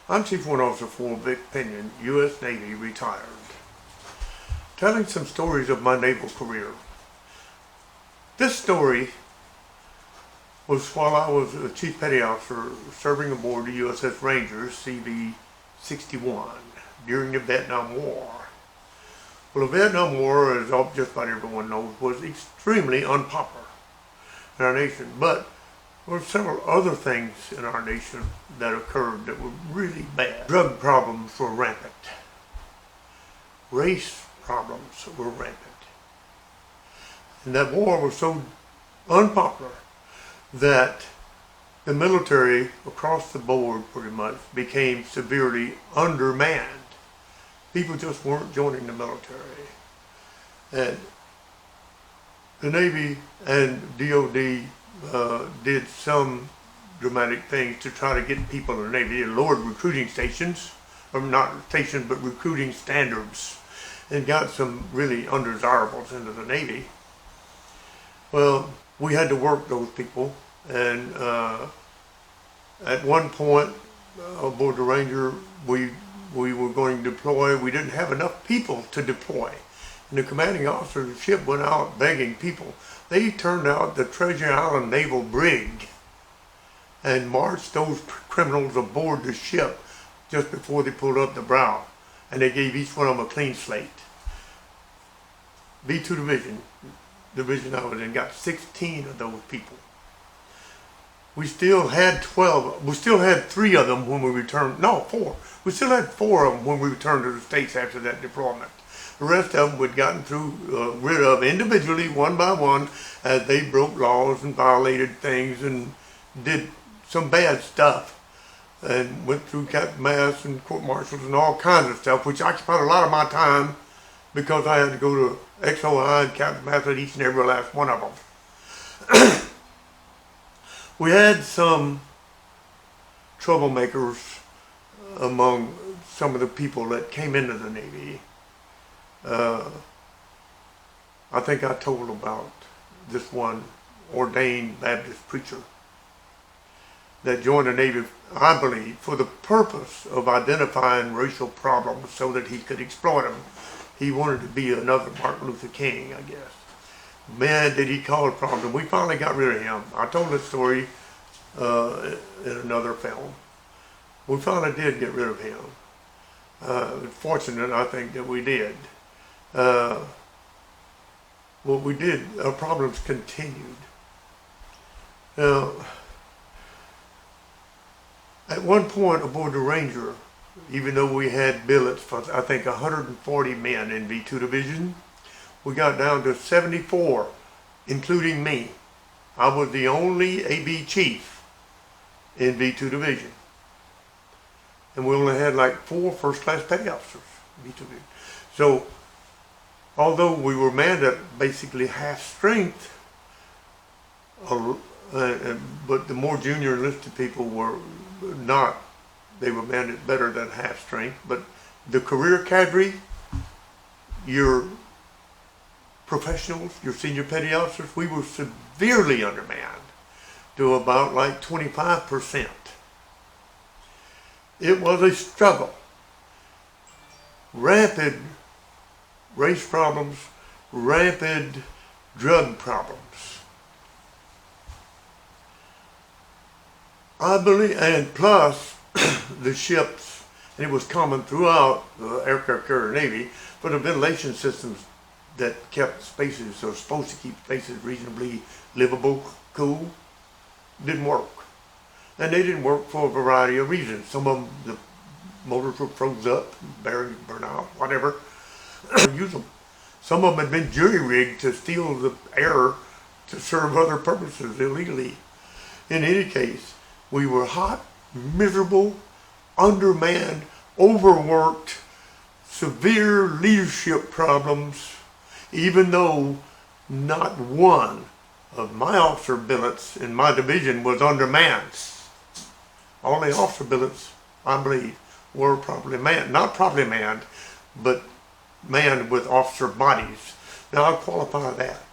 I'm CWO4 Victor Pinion, U.S. Navy, retired, telling some stories of my naval career. This story was while I was a Chief Petty Officer serving aboard the USS Ranger, CV-61, during the Vietnam War. Well, the Vietnam War, as just about everyone knows, was extremely unpopular in our nation, but there were several other things in our nation that occurred that were really bad. Drug problems were rampant. Race problems were rampant. And that war was so unpopular that the military across the board pretty much became severely undermanned. People just weren't joining the military. And the Navy and DOD did some dramatic things to try to get people in the Navy. They lowered recruiting stations, or not stations, but recruiting standards, and got some really undesirables into the Navy. Well, we had to work those people, and at one point aboard the Ranger, we were going to deploy. We didn't have enough people to deploy. And the commanding officer of the ship went out begging people. They turned out the Treasure Island Naval Brig and marched those criminals aboard the ship just before they pulled up the bow. And they gave each one of them a clean slate. B-2 division I was in, got 16 of those people. We still had 12. We still had 3 of them when we returned. No, 4. We still had 4 of them when we returned to the States after that deployment. The rest of them we'd gotten rid of individually, one by one, as they broke laws and violated things and did some bad stuff, and went through captain mass and court martials and all kinds of stuff, which occupied a lot of my time because I had to go to XOI and captain mass at each and every last one of them. We had some troublemakers among some of the people that came into the Navy. I think I told about this one ordained Baptist preacher that joined the Navy, I believe, for the purpose of identifying racial problems so that he could exploit them. He wanted to be another Martin Luther King, I guess. Man, did he cause a problem. We finally got rid of him. I told this story in another film. We finally did get rid of him. Fortunate, I think, that we did. What we did, our problems continued. Now, at one point aboard the Ranger, even though we had billets for, I think, 140 men in V-2 division, we got down to 74, including me. I was the only AB chief in V-2 division. And we only had like 4 first-class petty officers in V-2 division. So, although we were manned at basically half strength, but the more junior enlisted people were not. They were manned at better than half strength. But the career cadre, your professionals, your senior petty officers, we were severely undermanned to about like 25%. It was a struggle. Rampant race problems, rampant drug problems. I believe, and plus the ships, and it was common throughout the aircraft carrier Navy, for the ventilation systems that kept spaces, or supposed to keep spaces reasonably livable, cool, didn't work. And they didn't work for a variety of reasons. Some of them, the motors were froze up, bearings burned out, whatever. Use them. Some of them had been jury-rigged to steal the air to serve other purposes illegally. In any case, we were hot, miserable, undermanned, overworked, severe leadership problems, even though not one of my officer billets in my division was undermanned. All the officer billets, I believe, were properly manned. Not properly manned, but manned with officer bodies. Now I'll qualify that.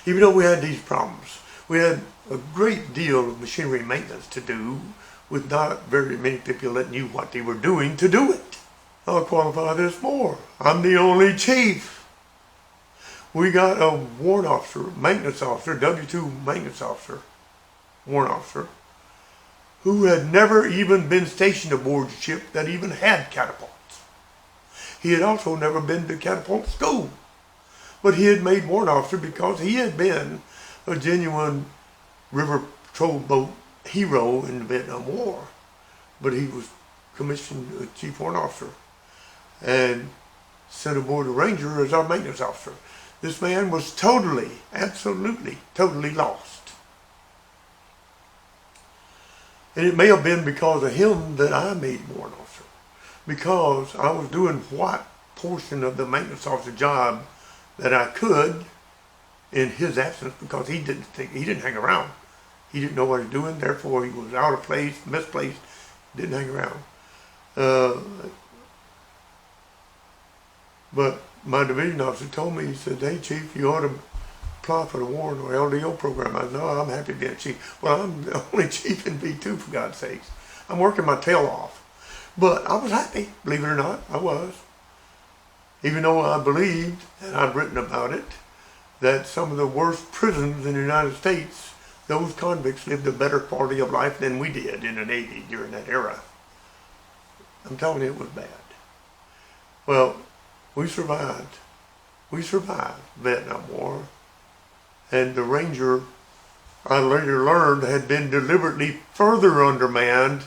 Even though we had these problems, we had a great deal of machinery maintenance to do with not very many people that knew what they were doing to do it. I'll qualify this more. I'm the only chief. We got a warrant officer, maintenance officer, W-2 maintenance officer, warrant officer, who had never even been stationed aboard a ship that even had catapults. He had also never been to catapult school, but he had made warrant officer because he had been a genuine river patrol boat hero in the Vietnam War. But he was commissioned a chief warrant officer and sent aboard the Ranger as our maintenance officer. This man was totally, absolutely, totally lost. And it may have been because of him that I made warrant officer, because I was doing what portion of the maintenance officer job that I could in his absence, because he didn't hang around. He didn't know what he was doing, therefore he was out of place, misplaced, didn't hang around. But my division officer told me, he said, "Hey Chief, you ought to apply for the warrant or LDO program." I said, "No, I'm happy being chief." Well, I'm the only chief in V2, for God's sakes. I'm working my tail off. But I was happy, believe it or not, I was. Even though I believed, and I've written about it, that some of the worst prisons in the United States, those convicts lived a better quality of life than we did in the Navy during that era. I'm telling you, it was bad. Well, we survived. We survived the Vietnam War. And the Ranger, I later learned, had been deliberately further undermanned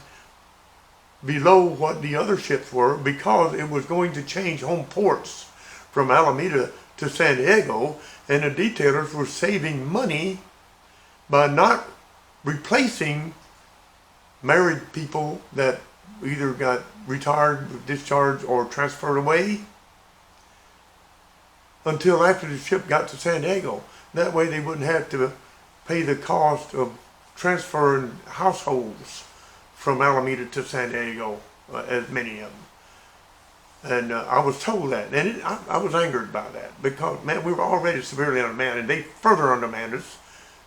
below what the other ships were, because it was going to change home ports from Alameda to San Diego, and the detailers were saving money by not replacing married people that either got retired, discharged, or transferred away until after the ship got to San Diego. That way they wouldn't have to pay the cost of transferring households from Alameda to San Diego, as many of them. And I was told that, and I was angered by that, because, man, we were already severely undermanned, and they further undermanned us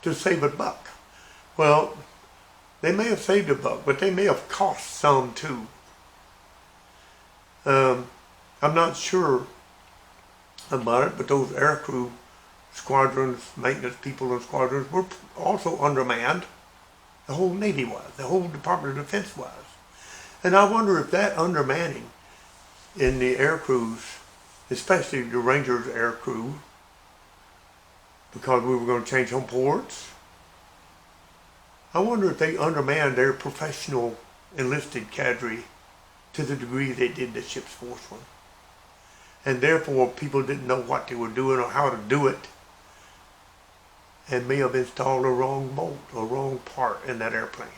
to save a buck. Well, they may have saved a buck, but they may have cost some too. I'm not sure about it, but those aircrew squadrons, maintenance people in squadrons, were also undermanned. The whole Navy was, the whole Department of Defense was. And I wonder if that undermanning in the air crews, especially the Rangers air crew, because we were going to change home ports, I wonder if they undermanned their professional enlisted cadre to the degree they did the ship's force one. And therefore people didn't know what they were doing or how to do it, and may have installed a wrong bolt, a wrong part in that airplane.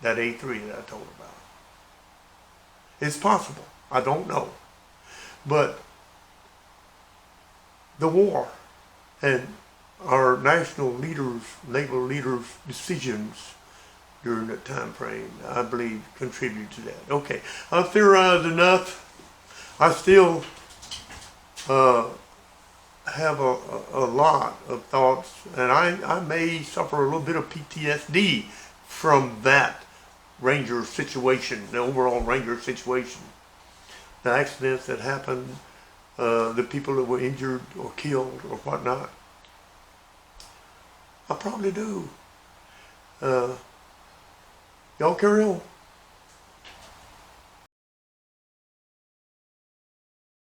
That A3 that I told about. It's possible. I don't know. But the war and our national leaders, naval leaders' decisions during that time frame, I believe, contribute to that. Okay, I've theorized enough. I still have a lot of thoughts, and I may suffer a little bit of PTSD from that Ranger situation, the overall Ranger situation. The accidents that happened, the people that were injured or killed or whatnot. I probably do. Y'all carry on.